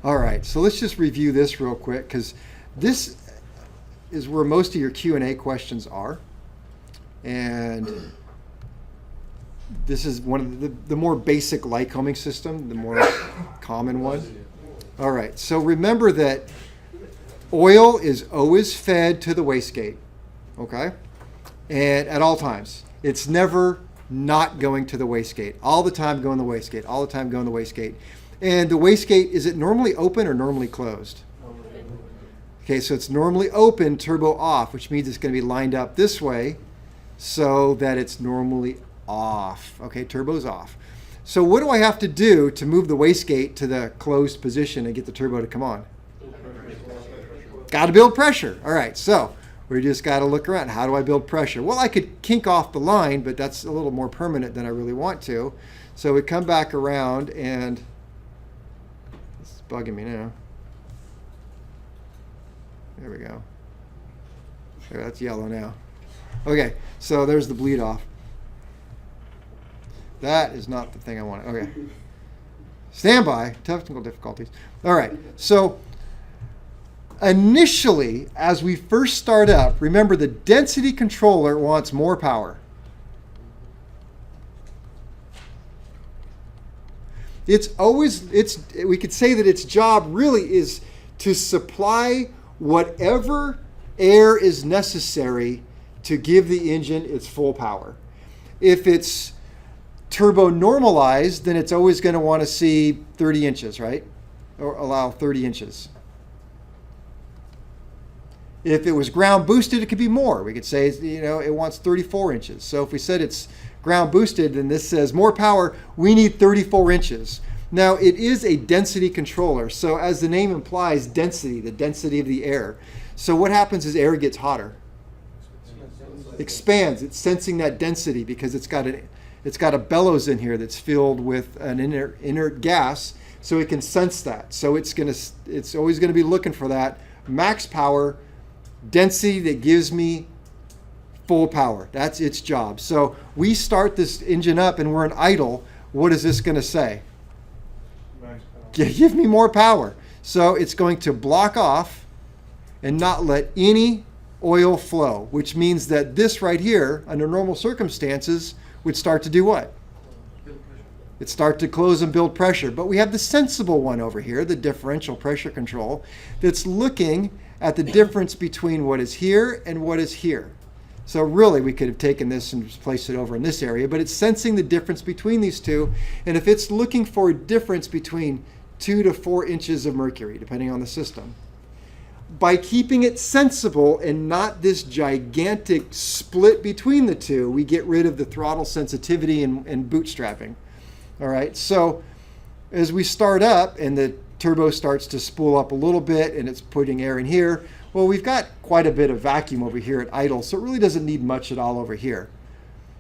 All right, so let's just review this real quick because this is where most of your Q&A questions are. And this is one of the more basic Lycoming system, the more common one. All right, so remember that oil is always fed to the wastegate, okay? And at all times. It's never not going to the wastegate. All the time going to the wastegate, all the time going to the wastegate. And the wastegate, is it normally open or normally closed? Okay, so it's normally open, turbo off, which means it's going to be lined up this way so that it's normally off. Okay, turbo's off. So what do I have to do to move the wastegate to the closed position and get the turbo to come on? Got to build pressure. All right, so we just got to look around. How do I build pressure? Well, I could kink off the line, but that's a little more permanent than I really want to. So we come back around and it's bugging me now. There we go. There, that's yellow now. Okay, so there's the bleed off. That is not the thing I wanted. Okay. Standby, technical difficulties. All right, so initially, as we first start up, remember the density controller wants more power. We could say that its job really is to supply whatever air is necessary to give the engine its full power. If it's turbo normalized, then it's always going to want to see 30 inches, right? Or allow 30 inches. If it was ground boosted, it could be more. We could say, it wants 34 inches. So if we said it's ground boosted and this says more power, we need 34 inches. Now, it is a density controller. So as the name implies, density, the density of the air. So what happens is air gets hotter. Expands. It's sensing that density because it's got a bellows in here that's filled with an inert gas, so it can sense that. So it's always going to be looking for that max power density that gives me full power. That's its job. So we start this engine up and we're in idle. What is this going to say? Max power. Give me more power. So it's going to block off and not let any oil flow, which means that this right here, under normal circumstances, would start to do what? It'd start to close and build pressure. But we have the sensible one over here, the differential pressure control, that's looking at the difference between what is here and what is here. So really, we could have taken this and just placed it over in this area, but it's sensing the difference between these two. And if it's looking for a difference between 2 to 4 inches of mercury, depending on the system, by keeping it sensible and not this gigantic split between the two, we get rid of the throttle sensitivity and bootstrapping. All right, so as we start up and the turbo starts to spool up a little bit and it's putting air in here, well, we've got quite a bit of vacuum over here at idle, so it really doesn't need much at all over here.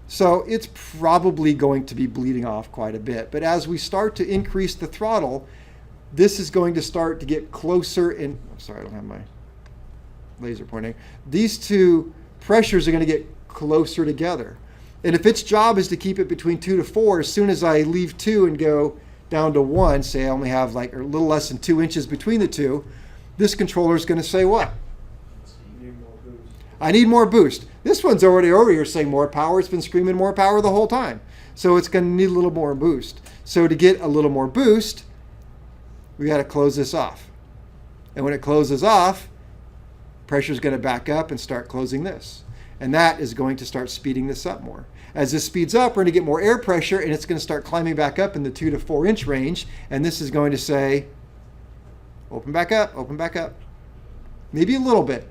So it's probably going to be bleeding off quite a bit. But as we start to increase the throttle, this is going to start to get closer and, I'm sorry, I don't have my laser pointing. These two pressures are going to get closer together. And if its job is to keep it between 2 to 4, as soon as I leave 2 and go down to 1, say I only have like a little less than 2 inches between the two, this controller is going to say what? I need more boost. This one's already over here saying more power. It's been screaming more power the whole time. So it's going to need a little more boost. So to get a little more boost, we got to close this off. And when it closes off, pressure is going to back up and start closing this. And that is going to start speeding this up more. As this speeds up, we're going to get more air pressure and it's going to start climbing back up in the 2 to 4 inch range. And this is going to say, open back up, open back up. Maybe a little bit,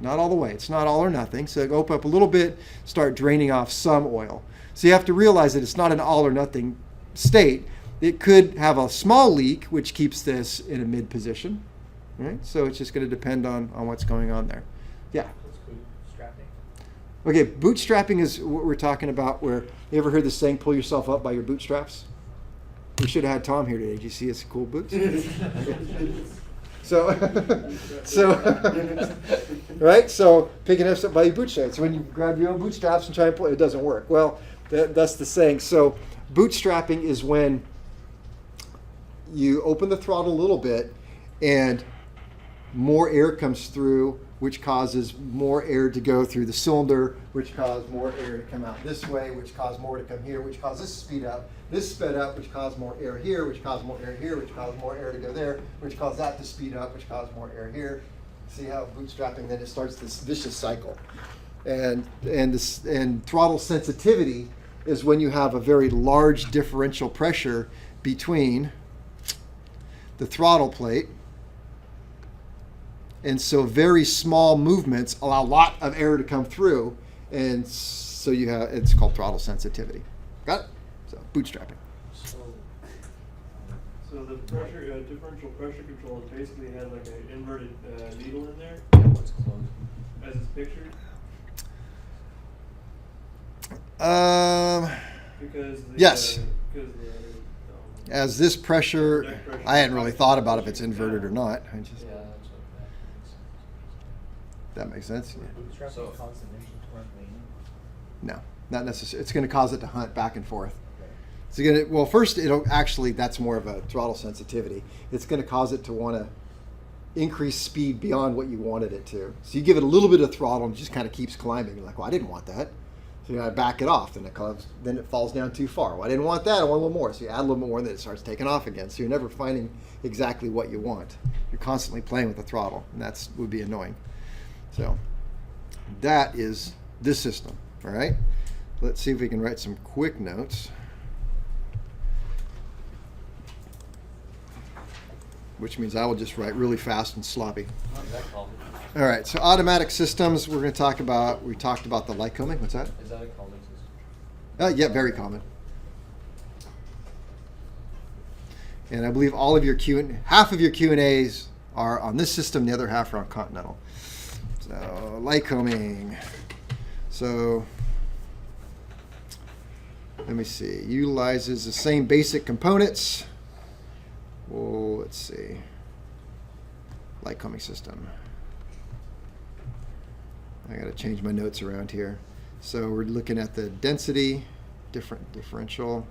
not all the way. It's not all or nothing. So open up a little bit, start draining off some oil. So you have to realize that it's not an all or nothing state. It could have a small leak, which keeps this in a mid position. Right? So it's just going to depend on what's going on there. Yeah. Okay, bootstrapping is what we're talking about where, you ever heard this saying, pull yourself up by your bootstraps? We should have had Tom here today. Did you see his cool boots? So right? So picking us up by your bootstraps. When you grab your own bootstraps and try and pull it doesn't work. Well, that's the saying. So bootstrapping is when you open the throttle a little bit, and more air comes through, which causes more air to go through the cylinder, which causes more air to come out this way, which causes more to come here, which causes this to speed up, this sped up, which causes more air here, which causes more air here, which causes more air to go there, which causes that to speed up, which causes more air here. See how bootstrapping, then it starts this vicious cycle. And throttle sensitivity is when you have a very large differential pressure between the throttle plate, and so very small movements allow a lot of air to come through, and so you have, it's called throttle sensitivity. Got it? So bootstrapping. So the pressure differential pressure control basically has like an inverted needle in there. Yeah, what's closed? As it's pictured. Because the, yes. Because As this pressure, I hadn't really thought about if it's inverted or not. I just, Yeah, that's what that makes sense. Yeah. Bootstrapping So- causes the engine to run lean. No, not necessarily. It's going to cause it to hunt back and forth. It's going to, well, first it'll actually, that's more of a throttle sensitivity. It's going to cause it to want to increase speed beyond what you wanted it to. So you give it a little bit of throttle and it just kind of keeps climbing. You're like, well, I didn't want that. So you got to back it off. Then it falls down too far. Well, I didn't want that. I want a little more. So you add a little bit more and then it starts taking off again. So you're never finding exactly what you want. You're constantly playing with the throttle, and that's would be annoying. So that is this system. All right. Let's see if we can write some quick notes. Which means I will just write really fast and sloppy. What is that called? All right, so automatic systems, we're going to talk about, we talked about the Lycoming. What's that? Is that a calming system? Yeah, very common. And I believe all of your half of your Q&As are on this system, the other half are on Continental. So, Lycoming. So, let me see. Utilizes the same basic components. Well, let's see. Lycoming system. I got to change my notes around here. So we're looking at the density, differential.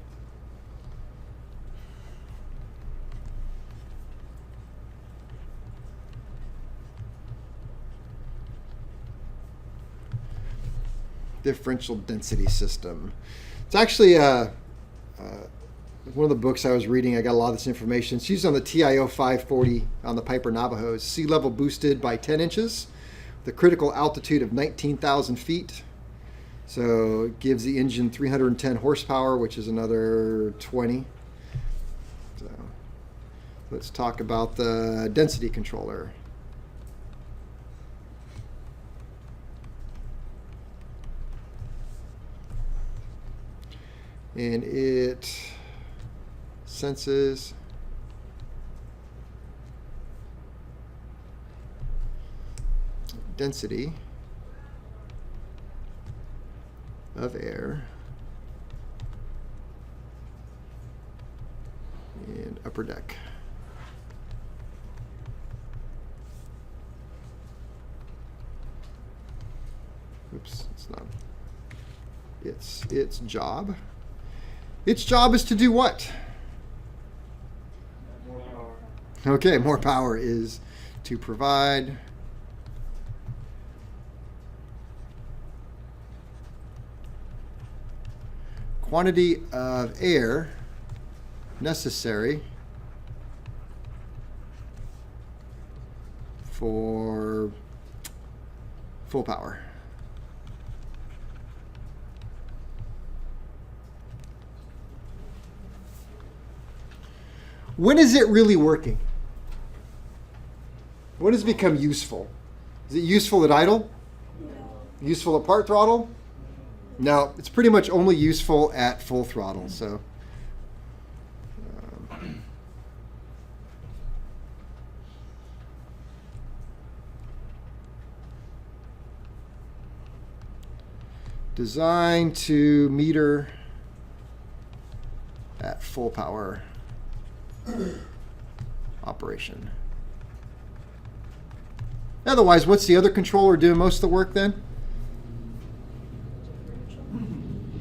Differential density system. It's actually one of the books I was reading. I got a lot of this information. It's used on the TIO 540 on the Piper Navajos. Sea level boosted by 10 inches. The critical altitude of 19,000 feet. So it gives the engine 310 horsepower, which is another 20. So let's talk about the density controller. And it senses density of air in upper deck. Oops, it's not. Its job. Its job is to do what? more power. Okay, more power is to provide quantity of air necessary for full power. When is it really working? When does it become useful? Is it useful at idle? No. Useful at part throttle? No, it's pretty much only useful at full throttle. So, designed to meter at full power operation. Otherwise, what's the other controller doing most of the work then?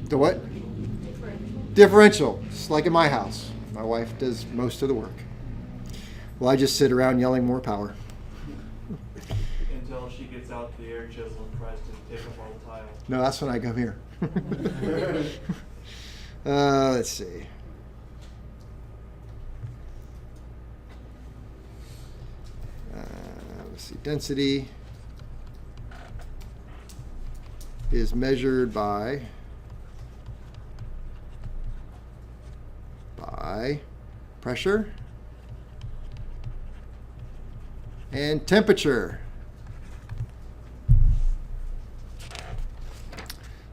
The what? Differential. Just like in my house. My wife does most of the work. Well, I just sit around yelling more power. Until she gets out the air chisel and tries to take up all the tile. No, that's when I come here. Let's see. Let's see. Density is measured by pressure and temperature.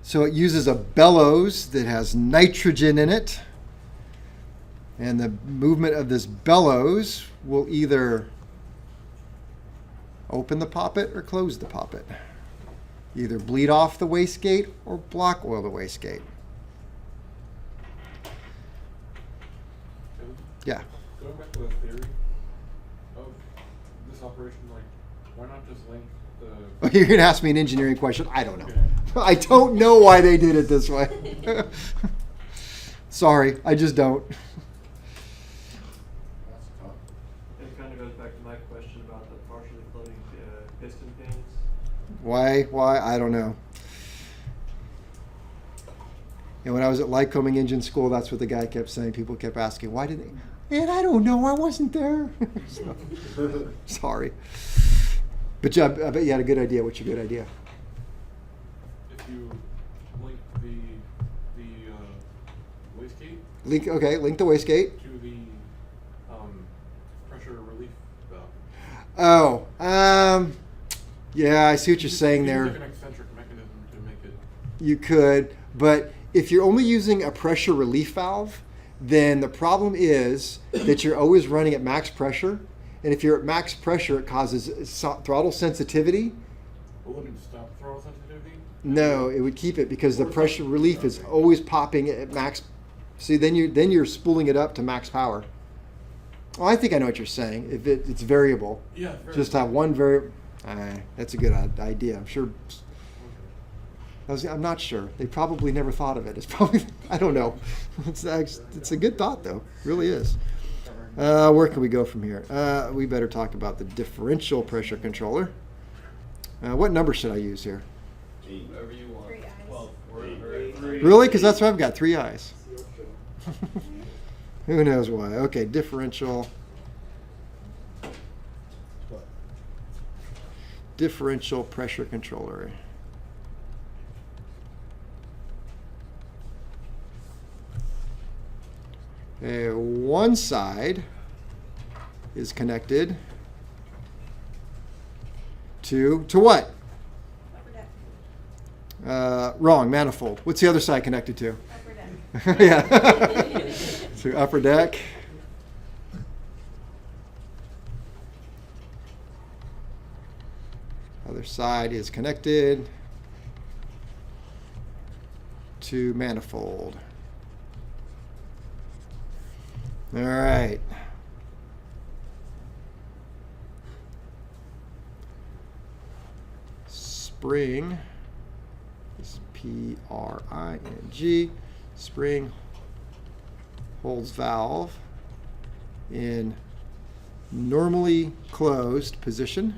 So it uses a bellows that has nitrogen in it. And the movement of this bellows will either open the poppet or close the poppet. Either bleed off the wastegate or block oil the wastegate. Yeah. Going back to the theory of this operation, like, why not just link the... You're going to ask me an engineering question? I don't know. I don't know why they did it this way. Sorry, I just don't. It kind of goes back to my question about the partially floating piston pins. Why? I don't know. And when I was at Lycoming engine school, that's what the guy kept saying. People kept asking, why did they? Man, I don't know. I wasn't there. So, sorry. But I bet you had a good idea. What's your good idea? If you link the wastegate Link the wastegate. to the pressure relief valve. Oh, yeah, I see what you're saying You there. use like an eccentric mechanism to make it... You could, but if you're only using a pressure relief valve, then the problem is that you're always running at max pressure. And if you're at max pressure, it causes throttle sensitivity. Will it stop throttle sensitivity? No, it would keep it because the pressure relief is always popping at max. See, then you're spooling it up to max power. Well, I think I know what you're saying. If it's variable, Yeah. just have one variable. That's a good idea. I'm sure. I'm not sure. They probably never thought of it. It's probably, I don't know. It's a good thought, though. It really is. Where can we go from here? We better talk about the differential pressure controller. What number should I use here? Whatever you want. 3 eyes. Well, Really? Because that's what I've got, 3 eyes. Who knows why? Okay, differential. Differential pressure controller. One side is connected to what? Upper deck. Wrong, manifold. What's the other side connected to? Upper deck. Yeah. To upper deck. Other side is connected to manifold. All right. Spring is P-R-I-N-G. Spring holds valve in normally closed position.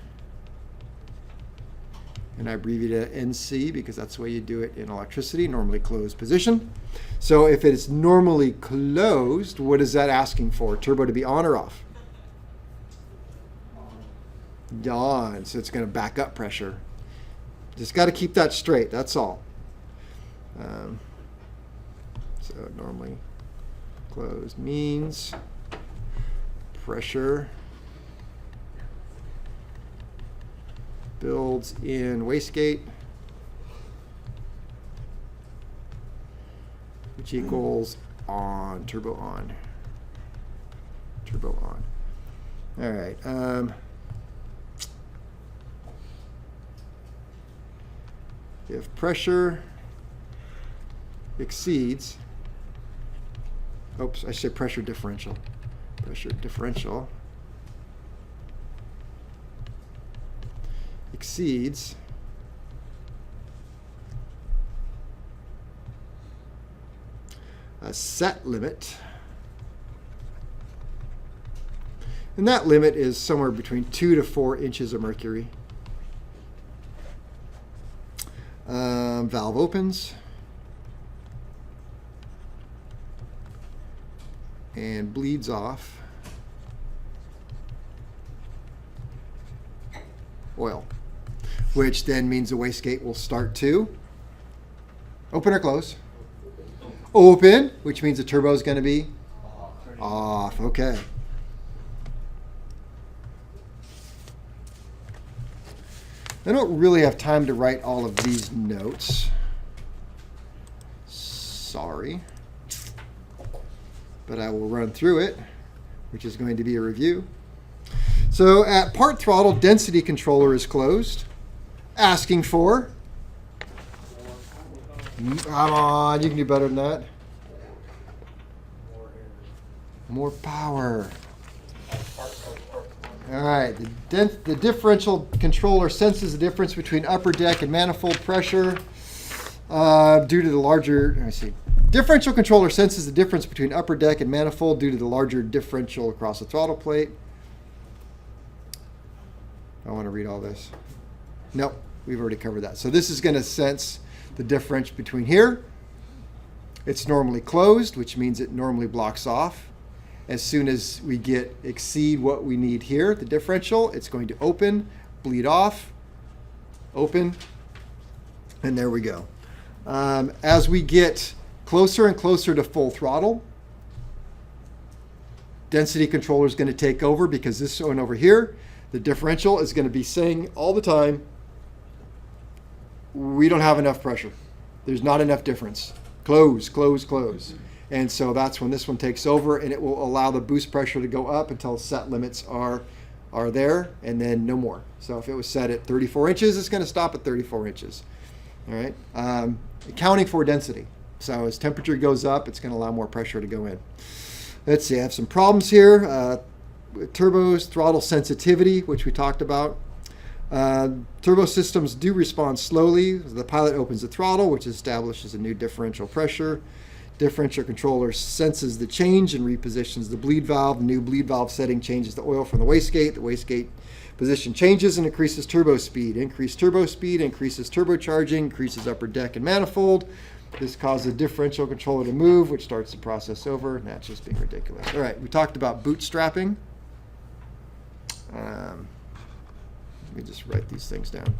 And I abbreviate it NC because that's the way you do it in electricity, normally closed position. So if it's normally closed, what is that asking for? Turbo to be on or off? On. So it's going to back up pressure. Just got to keep that straight. That's all. So normally closed means pressure builds in wastegate, which equals on, turbo on. Turbo on. All right. If pressure exceeds, oops, I said pressure differential. Pressure differential exceeds a set limit And that limit is somewhere between 2 to 4 inches of mercury. Valve opens. And bleeds off oil, which then means the wastegate will start to open or close. Open, which means the turbo is going to be off. Okay. I don't really have time to write all of these notes. Sorry. But I will run through it, which is going to be a review. So at part throttle, density controller is closed, asking for, come on, you can do better than that. More power. All right, the differential controller senses the difference between upper deck and manifold pressure due to the larger, let me see. Differential controller senses the difference between upper deck and manifold due to the larger differential across the throttle plate. I want to read all this. Nope, we've already covered that. So this is going to sense the difference between here. It's normally closed, which means it normally blocks off. As soon as we exceed what we need here, the differential, it's going to open, bleed off, open, and there we go. As we get closer and closer to full throttle, density controller is going to take over because this one over here, the differential is going to be saying all the time, we don't have enough pressure. There's not enough difference. Close, close, close. And so that's when this one takes over, and it will allow the boost pressure to go up until set limits are there, and then no more. So if it was set at 34 inches, it's going to stop at 34 inches. All right. Accounting for density. So as temperature goes up, it's going to allow more pressure to go in. Let's see, I have some problems here. Turbos, throttle sensitivity, which we talked about. Turbo systems do respond slowly. The pilot opens the throttle, which establishes a new differential pressure. Differential controller senses the change and repositions the bleed valve. The new bleed valve setting changes the oil from the wastegate. The wastegate position changes and increases turbo speed. Increased turbo speed increases turbocharging, increases upper deck and manifold. This causes the differential controller to move, which starts the process over. And that's just being ridiculous. All right, we talked about bootstrapping. Let me just write these things down.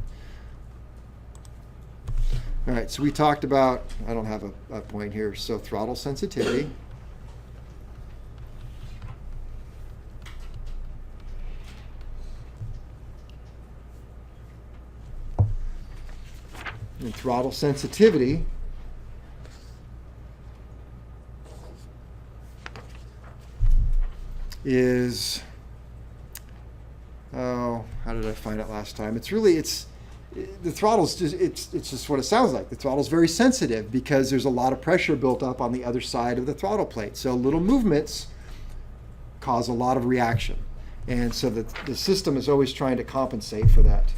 All right, so we talked about, I don't have a point here, so throttle sensitivity. And throttle sensitivity is, oh, how did I find it last time? The throttle's just, it's just what it sounds like. The throttle's very sensitive because there's a lot of pressure built up on the other side of the throttle plate. So little movements cause a lot of reaction. And so the system is always trying to compensate for that.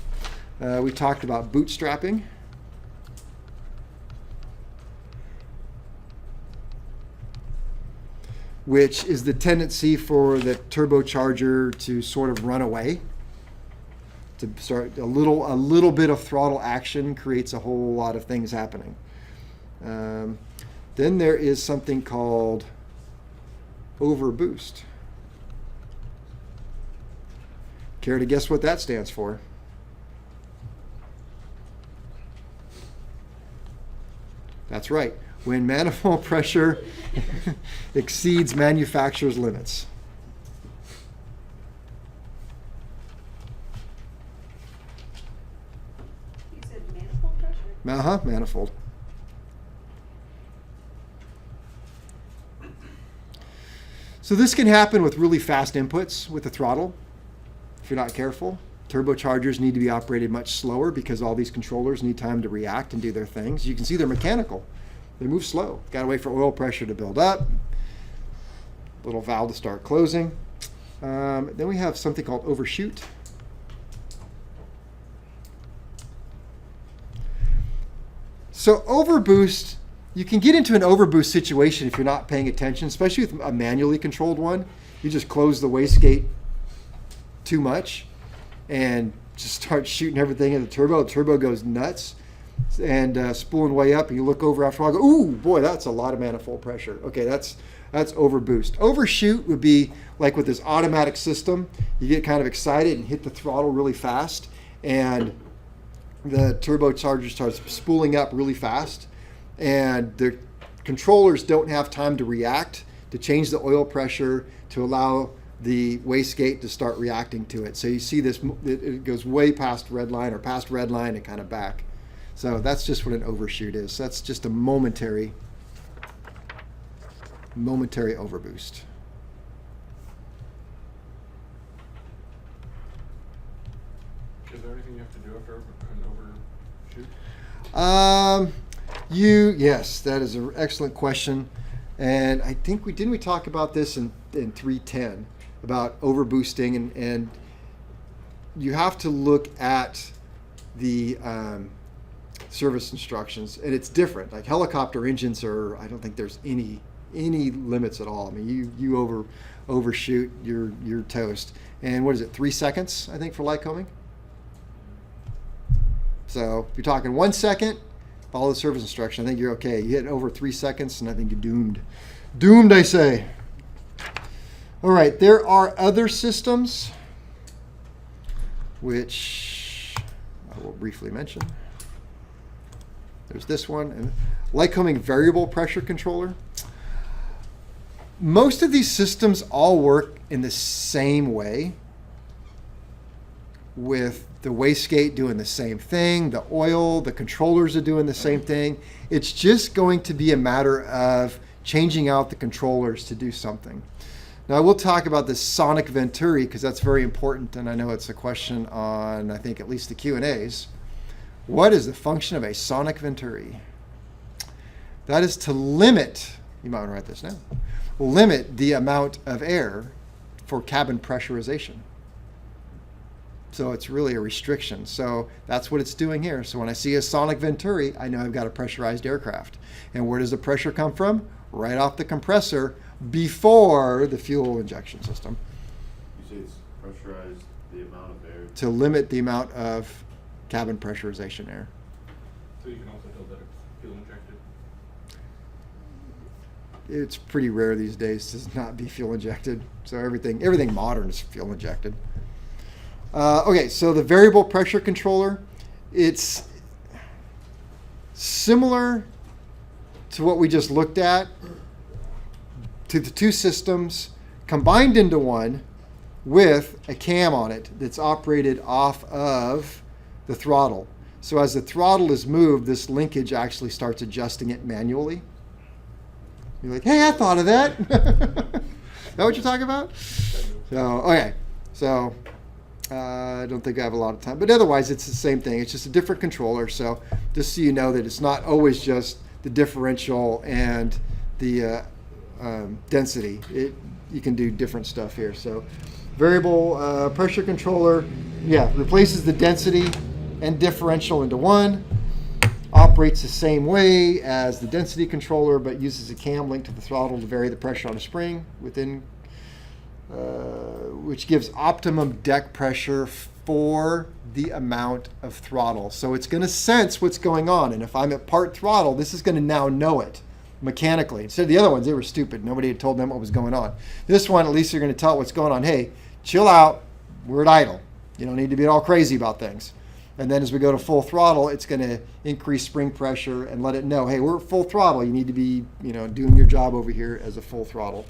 We talked about bootstrapping. Which is the tendency for the turbocharger to sort of run away. To start a little bit of throttle action creates a whole lot of things happening. Then there is something called overboost. Care to guess what that stands for? That's right. When manifold pressure exceeds manufacturer's limits. You said manifold pressure? Manifold. So this can happen with really fast inputs with the throttle if you're not careful. Turbochargers need to be operated much slower because all these controllers need time to react and do their things. You can see they're mechanical. They move slow. Got to wait for oil pressure to build up. Little valve to start closing. Then we have something called overshoot. So overboost, you can get into an overboost situation if you're not paying attention, especially with a manually controlled one. You just close the wastegate too much and just start shooting everything in the turbo goes nuts and spooling way up, and you look over after a while, go, ooh, boy, that's a lot of manifold pressure. Okay, that's overboost. Overshoot would be like with this automatic system, you get kind of excited and hit the throttle really fast, and the turbocharger starts spooling up really fast, and the controllers don't have time to react, to change the oil pressure, to allow the wastegate to start reacting to it. So you see this, it goes way past red line or past red line and kind of back. So that's just what an overshoot is. That's just a momentary overboost. Is there anything you have to do after an overshoot? Yes, that is an excellent question. And I think didn't we talk about this in 310 about overboosting, and you have to look at the service instructions, and it's different. Like helicopter engines I don't think there's any limits at all. I mean, you overshoot, you're toast. And what is it, 3 seconds, I think, for Lycoming? So if you're talking 1 second, follow the service instruction, I think you're okay. You hit over 3 seconds, and I think you're doomed. Doomed, I say. All right, there are other systems which I will briefly mention. There's this one, and Lycoming variable pressure controller. Most of these systems all work in the same way, with the wastegate doing the same thing, the oil, the controllers are doing the same thing. It's just going to be a matter of changing out the controllers to do something. Now, we'll talk about this sonic Venturi because that's very important, and I know it's a question on, I think, at least the Q&As. What is the function of a sonic Venturi? That is to limit, you might want to write this down, limit the amount of air for cabin pressurization. So it's really a restriction. So that's what it's doing here. So when I see a sonic Venturi, I know I've got a pressurized aircraft. And where does the pressure come from? Right off the compressor before the fuel injection system. You say it's pressurized the amount of air? To limit the amount of cabin pressurization air. So you can also tell that it's fuel injected? It's pretty rare these days to not be fuel injected. So everything modern is fuel injected. Okay, so the variable pressure controller, it's similar to what we just looked at, to the two systems combined into one with a cam on it that's operated off of the throttle. So as the throttle is moved, this linkage actually starts adjusting it manually. You're like, hey, I thought of that. Is that what you're talking about? So, okay. So I don't think I have a lot of time. But otherwise, it's the same thing. It's just a different controller. So just so you know that it's not always just the differential and the density. You can do different stuff here. So variable pressure controller, replaces the density and differential into one. Operates the same way as the density controller, but uses a cam linked to the throttle to vary the pressure on a spring within, which gives optimum deck pressure for the amount of throttle. So it's going to sense what's going on, and if I'm at part throttle, this is going to now know it mechanically. Instead of the other ones, they were stupid. Nobody had told them what was going on. This one, at least you're going to tell it what's going on. Hey, chill out. We're at idle. You don't need to be all crazy about things. And then as we go to full throttle, it's going to increase spring pressure and let it know, hey, we're at full throttle. You need to be, doing your job over here as a full throttle.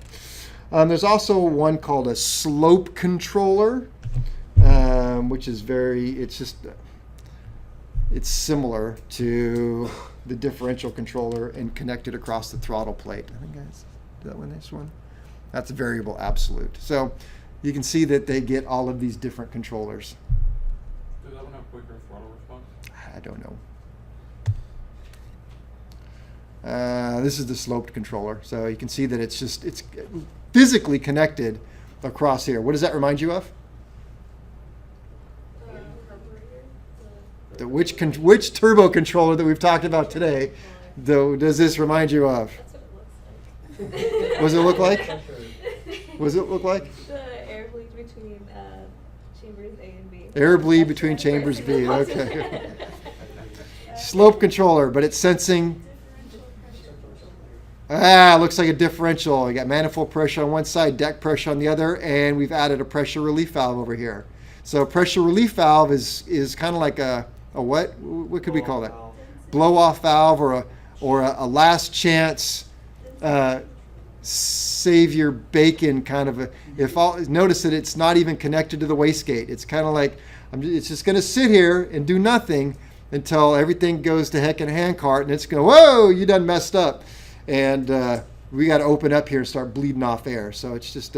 There's also one called a slope controller, which is it's similar to the differential controller and connected across the throttle plate. I think this one. That's a variable absolute. So you can see that they get all of these different controllers. Does that one have quicker throttle response? I don't know. This is the sloped controller. So you can see that it's physically connected across here. What does that remind you of? Which turbo controller that we've talked about today does this remind you of? That's what it looks like. What does it look like? What does it look like? The air bleeds between Chambers A and B. Air bleed That's between the chambers first thing B, that pops okay. in my head. Slope controller, but it's sensing. Looks like a differential. You got manifold pressure on one side, deck pressure on the other, and we've added a pressure relief valve over here. So pressure relief valve is kind of like a what? What could we call that? Blow off valve or a last chance save your bacon kind of notice that it's not even connected to the wastegate. It's kind of like it's just going to sit here and do nothing until everything goes to heck in a handcart, and it's going, whoa, you done messed up. And we got to open up here and start bleeding off air. So it's just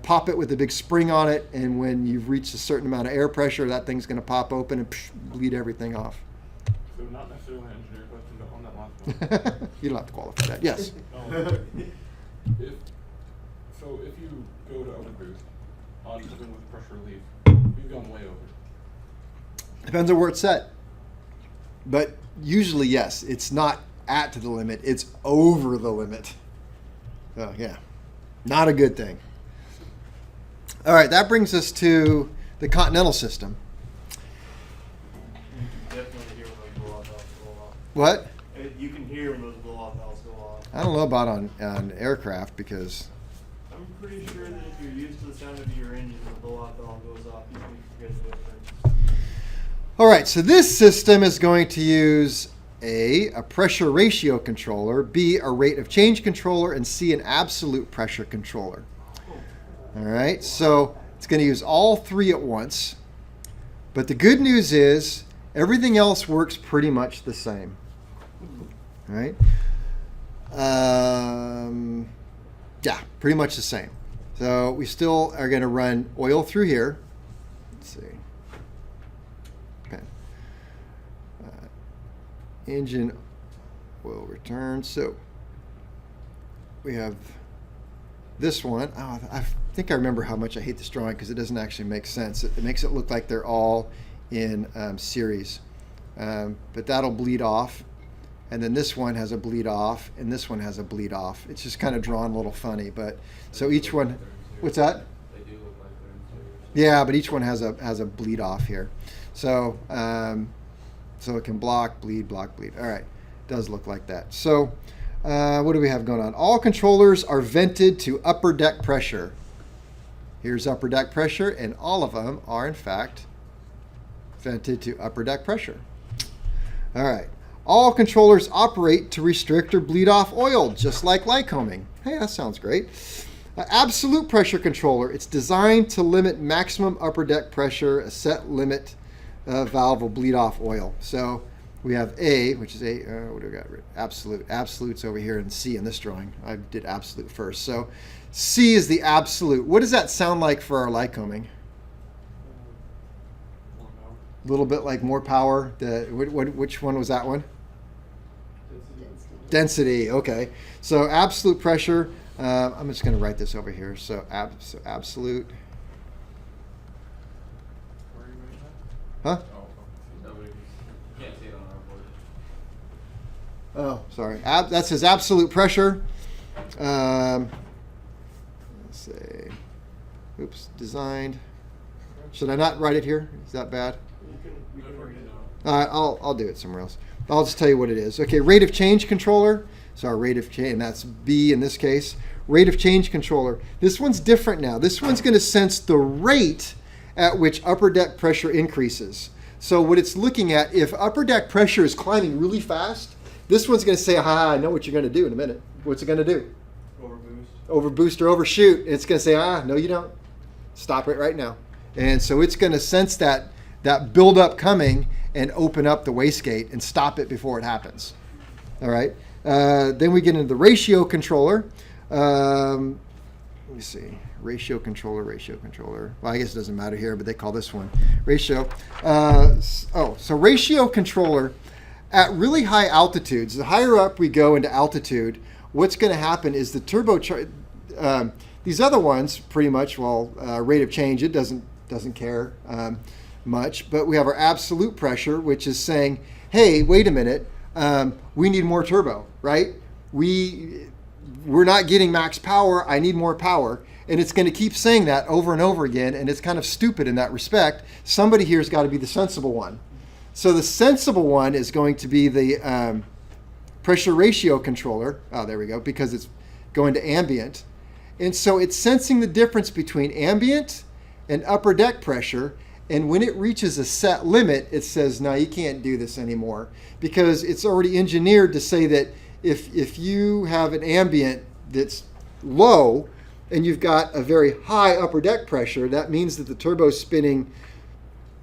pop it with a big spring on it, and when you've reached a certain amount of air pressure, that thing's going to pop open and bleed everything off. So not necessarily an engineer question, but on that last one. You don't have to qualify that. Yes. If you go to overboost on something with pressure relief, you've gone way over. Depends on where it's set. But usually, yes, it's not at the limit, it's over the limit. Oh, yeah. Not a good thing. All right, that brings us to the Continental System. Definitely hear when those blow-off valves go off. What? You can hear when those blow-off valves go off. I don't know about on aircraft because... I'm pretty sure that if you're used to the sound of your engine and the blow-off valve goes off, you can hear the difference. All right, so this system is going to use A, a pressure ratio controller, B, a rate of change controller, and C, an absolute pressure controller. All right, so it's going to use all three at once. But the good news is everything else works pretty much the same. All right? Yeah, pretty much the same. So we still are going to run oil through here. Let's see. Okay. Engine oil return. So we have this one. Oh, I think I remember how much I hate this drawing because it doesn't actually make sense. It makes it look like they're all in series. But that'll bleed off. And then this one has a bleed off, and this one has a bleed off. It's just kind of drawn a little funny. But so each one, what's that? They do look like they're in series. Yeah, but each one has a bleed off here. So so it can block, bleed. All right, does look like that. So what do we have going on? All controllers are vented to upper deck pressure. Here's upper deck pressure, and all of them are in fact vented to upper deck pressure. All right. All controllers operate to restrict or bleed off oil, just like Lycoming. Hey, that sounds great. Absolute pressure controller. It's designed to limit maximum upper deck pressure. A set limit valve will bleed off oil. So we have A, which is what do we got? Absolute. Absolute's over here, and C in this drawing. I did absolute first. So C is the absolute. What does that sound like for our Lycoming? A little bit like more power. Which one was that one? Density. Okay. So absolute pressure. I'm just going to write this over here. So absolute. Where are you writing Huh? that? Oh, Nobody can't see it on our board. Oh, sorry. That says absolute pressure. Let's see. Oops. Designed. Should I not write it here? Is that bad? You can read it. I'll do it somewhere else. I'll just tell you what it is. Okay, rate of change controller. So our rate of change, and that's B in this case. Rate of change controller. This one's different now. This one's going to sense the rate at which upper deck pressure increases. So what it's looking at, if upper deck pressure is climbing really fast, this one's going to say, I know what you're going to do in a minute. What's it going to do? Overboost or overshoot. It's going to say, no, you don't. Stop it right now. And so it's going to sense that buildup coming and open up the wastegate and stop it before it happens. All right. Then we get into the ratio controller. Let me see. Ratio controller. Well, I guess it doesn't matter here, but they call this one ratio. So ratio controller at really high altitudes. The higher up we go into altitude, what's going to happen is the turbocharger. These other ones, pretty much, rate of change, it doesn't care much, but we have our absolute pressure, which is saying, hey, wait a minute, we need more turbo, right? We're not getting max power, I need more power. And it's going to keep saying that over and over again, and it's kind of stupid in that respect. Somebody here's got to be the sensible one. So the sensible one is going to be the pressure ratio controller. Oh, there we go, because it's going to ambient. And so it's sensing the difference between ambient and upper deck pressure. And when it reaches a set limit, it says, no, you can't do this anymore, because it's already engineered to say that if you have an ambient that's low and you've got a very high upper deck pressure, that means that the turbo's spinning,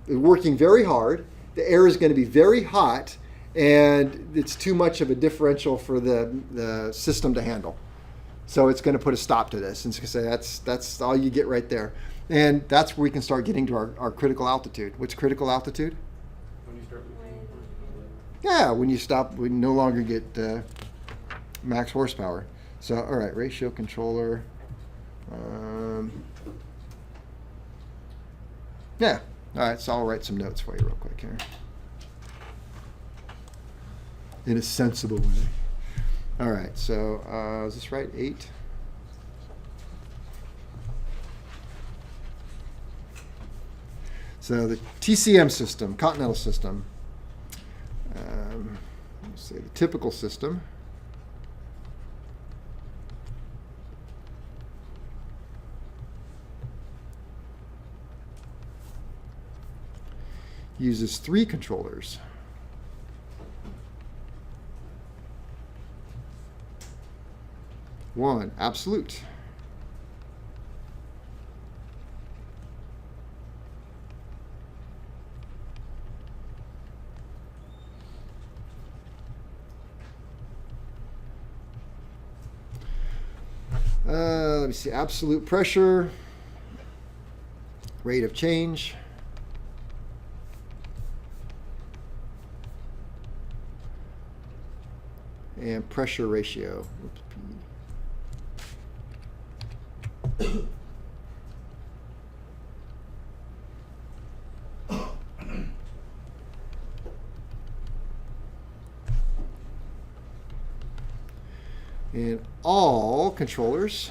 working very hard. The air is going to be very hot, and it's too much of a differential for the system to handle. So it's going to put a stop to this, and it's going to say that's all you get right there. And that's where we can start getting to our critical altitude. What's critical altitude? When you start losing horsepower. Yeah, when you stop, we no longer get max horsepower. So, all right, ratio controller. Yeah, all right, so I'll write some notes for you real quick here. In a sensible way. All right, so is this right? 8? So the TCM system, Continental System, let's say the typical system. Uses 3 controllers. One, absolute. Let me see, absolute pressure, rate of change, and pressure ratio. Oops, P. And all controllers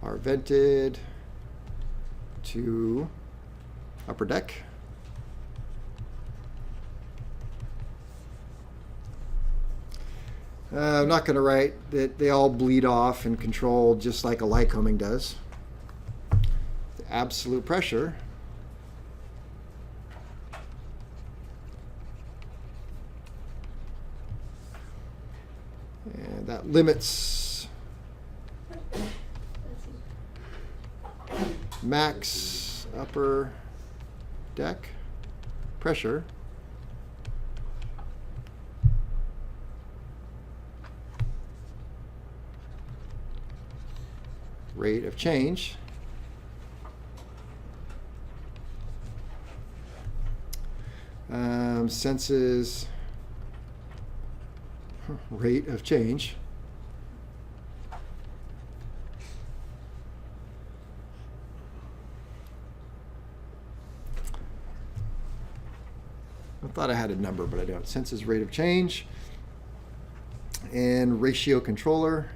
are vented to upper deck. I'm not going to write that they all bleed off and control just like a Lycoming does. The absolute pressure and that limits max upper deck pressure rate of change senses rate of change I thought I had a number, but I don't. Senses rate of change and ratio controller.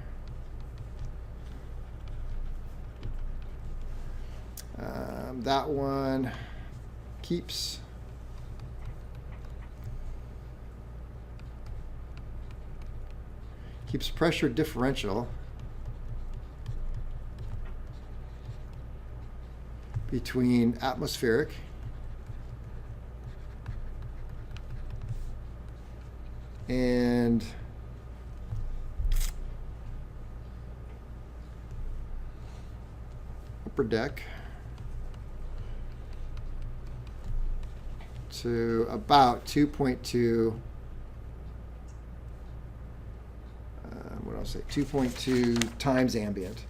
That one keeps pressure differential between atmospheric and upper deck to about 2.2, what I'll say, 2.2 times ambient.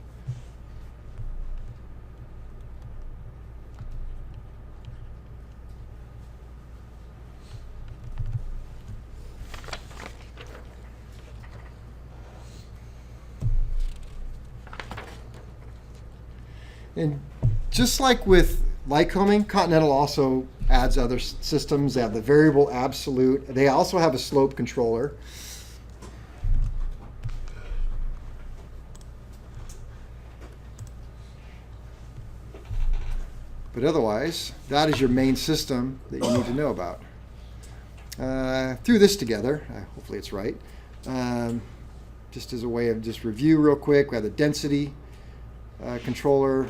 And just like with Lycoming, Continental also adds other systems. They have the variable absolute. They also have a slope controller. But otherwise, that is your main system that you need to know about. Threw this together. Hopefully it's right. Just as a way of just review real quick, we have the density controller,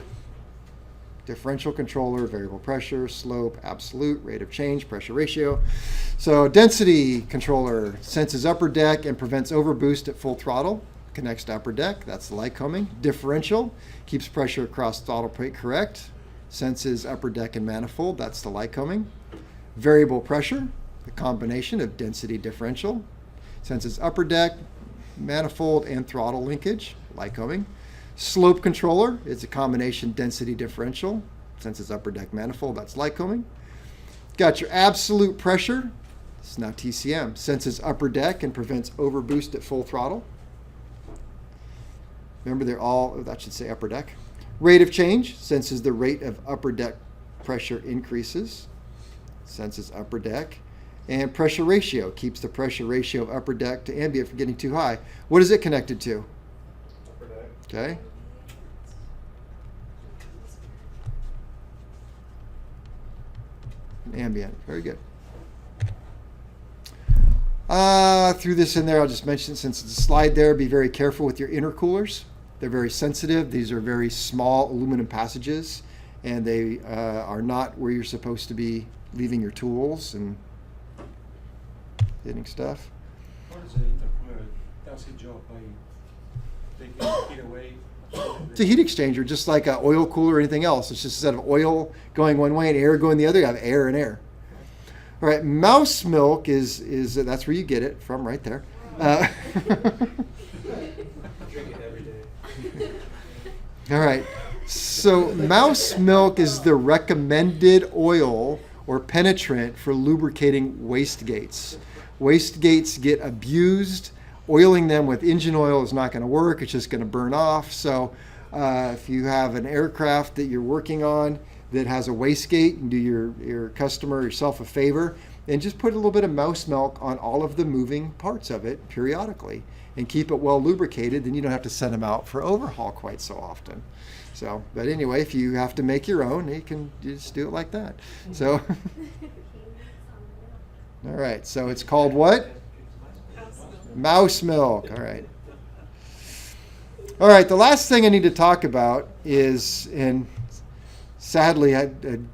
differential controller, variable pressure, slope, absolute, rate of change, pressure ratio. So density controller senses upper deck and prevents overboost at full throttle. Connects to upper deck, that's the Lycoming. Differential keeps pressure across throttle plate correct. Senses upper deck and manifold, that's the Lycoming. Variable pressure, the combination of density differential. Senses upper deck, manifold, and throttle linkage, Lycoming. Slope controller is a combination density differential. Senses upper deck manifold, that's Lycoming. Got your absolute pressure, it's now TCM. Senses upper deck and prevents overboost at full throttle. Remember, they're all, that should say upper deck. Rate of change, senses the rate of upper deck pressure increases. Senses upper deck. And pressure ratio, keeps the pressure ratio of upper deck to ambient from getting too high. What is it connected to? Upper deck. Okay. Ambient, very good. Threw this in there, I'll just mention since it's a slide there, be very careful with your intercoolers. They're very sensitive. These are very small aluminum passages, and they are not where you're supposed to be leaving your tools and hitting stuff. What does the intercooler does its job by taking heat away? It's a heat exchanger, just like an oil cooler or anything else. It's just instead of oil going one way and air going the other, you have air and air. All right, mouse milk is that's where you get it from, right there. I drink it every day. All right, so mouse milk is the recommended oil or penetrant for lubricating waste gates. Waste gates get abused. Oiling them with engine oil is not going to work. It's just going to burn off. So if you have an aircraft that you're working on that has a wastegate, and do your customer yourself a favor and just put a little bit of mouse milk on all of the moving parts of it periodically and keep it well lubricated. Then you don't have to send them out for overhaul quite so often. So, but anyway, if you have to make your own, you can just do it like that. So, all right. So it's called what? Mouse milk. All right. All right. The last thing I need to talk about is, and sadly, I'm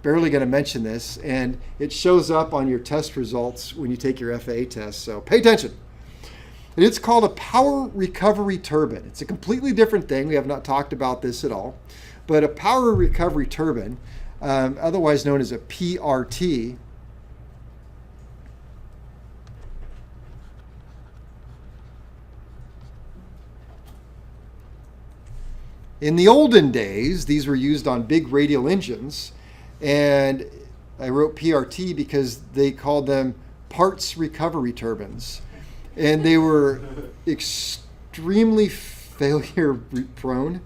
barely going to mention this, and it shows up on your test results when you take your FAA test. So pay attention. And it's called a power recovery turbine. It's a completely different thing. We have not talked about this at all. But a power recovery turbine, otherwise known as a PRT, in the olden days, these were used on big radial engines, and I wrote PRT because they called them parts recovery turbines. And they were extremely failure prone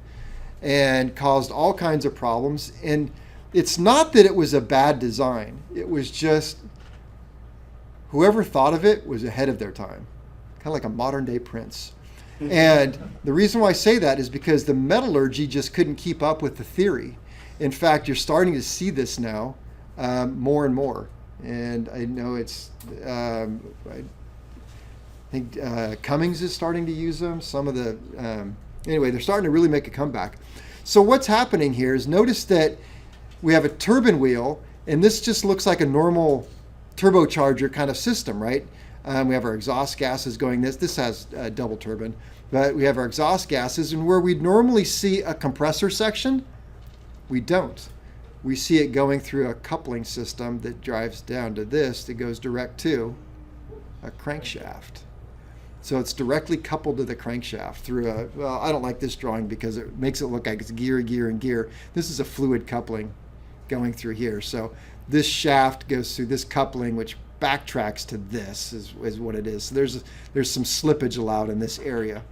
and caused all kinds of problems. And it's not that it was a bad design. It was just whoever thought of it was ahead of their time, kind of like a modern day Prince. And the reason why I say that is because the metallurgy just couldn't keep up with the theory. In fact, you're starting to see this now more and more. And I know it's, I think Cummings is starting to use them. Some of the, anyway, they're starting to really make a comeback. So what's happening here is notice that we have a turbine wheel, and this just looks like a normal turbocharger kind of system, right? We have our exhaust gases going this has a double turbine, but we have our exhaust gases, and where we'd normally see a compressor section, we don't. We see it going through a coupling system that drives down to this that goes direct to a crankshaft. So it's directly coupled to the crankshaft through a, well, I don't like this drawing because it makes it look like it's gear, gear, and gear. This is a fluid coupling going through here. So this shaft goes through this coupling, which backtracks to this is what it is. So there's some slippage allowed in this area.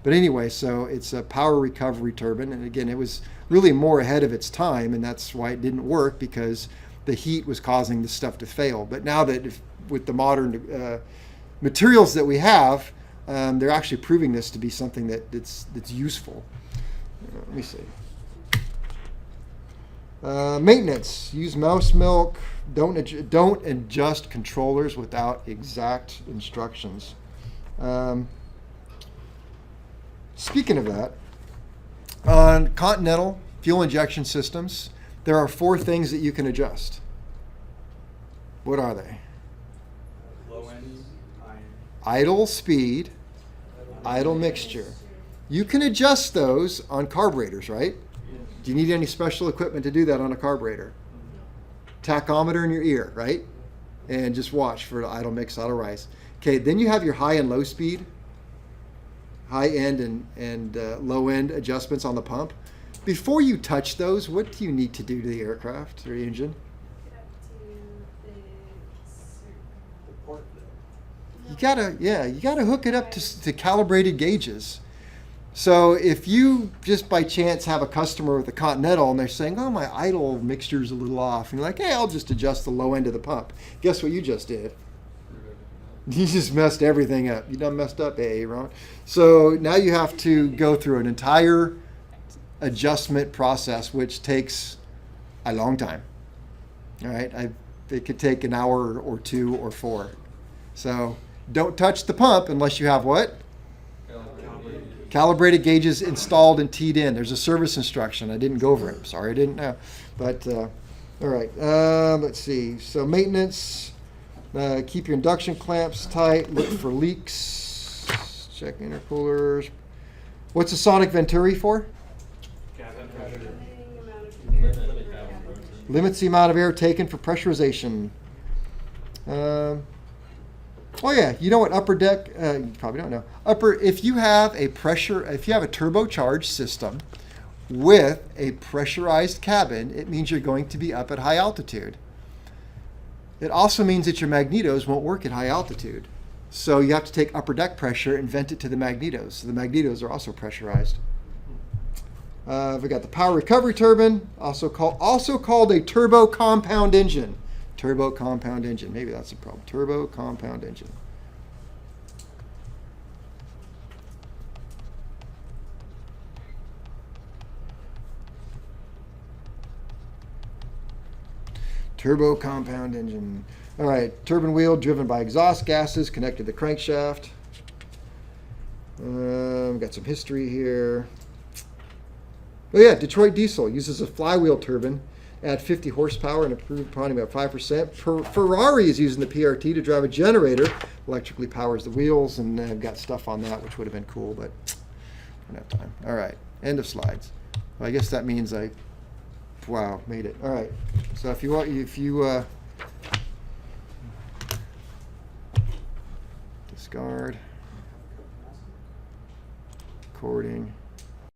But anyway, so it's a power recovery turbine. And again, it was really more ahead of its time, and that's why it didn't work, because the heat was causing the stuff to fail. But now that with the modern materials that we have, they're actually proving this to be something that's useful. Let me see. Maintenance. Use mouse milk. Don't adjust controllers without exact instructions. Speaking of that, on Continental fuel injection systems, there are 4 things that you can adjust. What are they? Low end, iron. Idle speed, idle mixture. You can adjust those on carburetors, right? Do you need any special equipment to do that on a carburetor? Tachometer in your ear, right? And just watch for the idle mix, idle rise. Okay, then you have your high and low speed, high end and low end adjustments on the pump. Before you touch those, what do you need to do to the aircraft or the engine? Get up to the certain. The port there. You gotta hook it up to calibrated gauges. So if you just by chance have a customer with a Continental and they're saying, oh, my idle mixture's a little off, and you're like, hey, I'll just adjust the low end of the pump. Guess what you just did? You just messed everything up. You done messed up, Ron. So now you have to go through an entire adjustment process, which takes a long time. All right, it could take an hour or 2 or 4. So don't touch the pump unless you have what? Calibrated gauges installed and teed in. There's a service instruction. I didn't go over it. Sorry, I didn't know. But all right, let's see. So maintenance. Keep your induction clamps tight. Look for leaks. Check intercoolers. What's a sonic Venturi for? Cabin pressure. Limiting amount of air. Limit cabin pressure. Limits the amount of air taken for pressurization. Oh yeah, you know what upper deck? You probably don't know. If you have a turbocharged system with a pressurized cabin, it means you're going to be up at high altitude. It also means that your magnetos won't work at high altitude. So you have to take upper deck pressure and vent it to the magnetos. So the magnetos are also pressurized. We got the power recovery turbine, also called a turbo compound engine. Turbo compound engine. Maybe that's the problem. Turbo compound engine. Turbo compound engine. All right, turbine wheel driven by exhaust gases connected to the crankshaft. Got some history here. Oh yeah, Detroit Diesel uses a flywheel turbine, add 50 horsepower and improve upon about 5%. Ferrari is using the PRT to drive a generator, electrically powers the wheels, and I've got stuff on that, which would have been cool, but I don't have time. All right, end of slides. Well, I guess that means wow, made it. All right. So if you discard, recording.